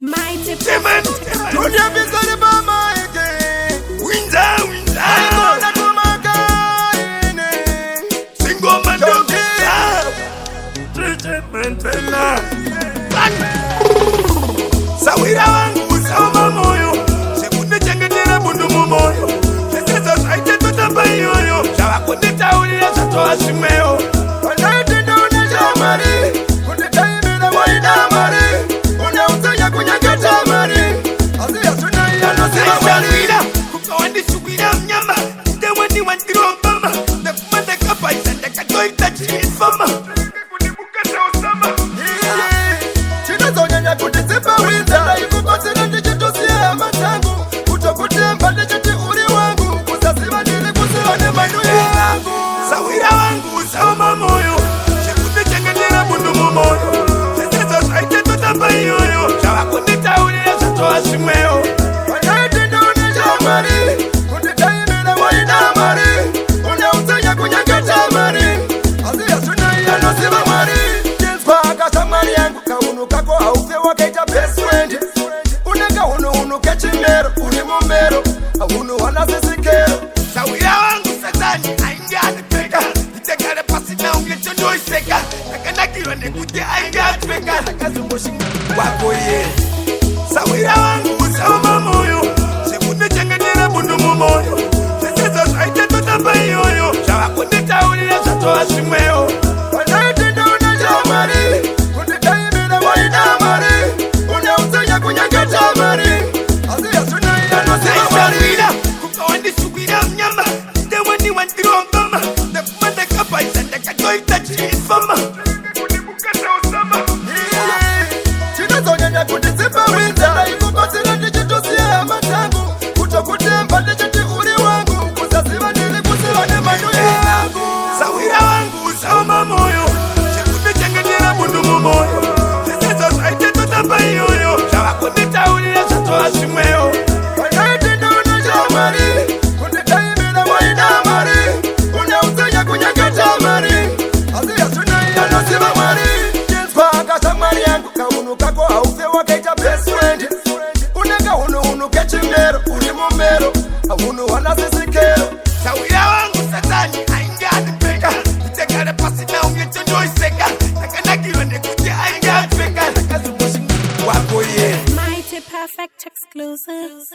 Mighty Demon, Dunia bizari mama ege winza, Alimona kumakaine single man don't Jogi. treatment bella. Sawira wangu sawa moyo, sekunde changendera bundu moyo. Sasa saite tutamba yoyo, sawa kunita ulia satoa simeo. Wanaite ndona jamari Kunditaimira waida mari Unautaya kunyakata mari Azia tunaya nosiba mari Sawira, kukawandi suwira mnyama, ndewani wandiro mama. Nefumanda kapa isanda katoita chifama. Chinazonyanya kutisipa wiza Ikukosina ndichitusia amatangu Kutokutemba ndichiti uri wangu Kusasiba nili kusiwane manuye yangu Sawira wangu sawa moyo, sekunde changendera bundu moyo. Sasa saite tutamba yoyo, sawa kunita ulia satoa simeo. Wanaite ndona jamari Kunditaimira waida mari Unautaya kunyakata mari Azia tunaya nosiba mari Paka samari yangu kaunu kako haufe wakaita best friend Unega unu kechimero uri mumbero Unu wana sisikero Sawira wangu satani aingia peka, nitekale pasi na ungechondo iseka. Nakana kilo nekute aingia peka, nakazumbushi wako ye. Sawira wangu sawa moyo, sekunde changendera bundu moyo. Sasa saite tutamba yoyo, sawa kunita ulia satoa simeo. Wanaite ndona jamari Kunditaimira waida mari Unautaya kunyakata mari Azia tunaya nosiba mari Sawira, kukawandi suwira mnyama, ndewani wandiro mama. Nefumanda kapa isanda katoita chifama. Chinazonyanya kutisipa wiza Ikukosina ndichitusia amatangu Kutokutemba ndichiti uri wangu Kusasiba nili kusiwane manuye yangu Sawira wangu sawa moyo, sekunde changendera bundu moyo. Sasa saite tutamba yoyo, sawa kunita ulia satoa simeo. Wanaite ndona jamari Kunditaimira waida mari Unautaya kunyakata mari Azia tunaya nosiba mari Paka samari yangu kaunu kako haufe wakaita best friend Unega unu kechimero uri mumbero Unu wana sisikero Sawira wangu satani aingia peka, nitekale pasi na ungechondo iseka. Nakana kilo nekute aingia peka, nakazumbushi wako ye. Mighty Perfect exclusive.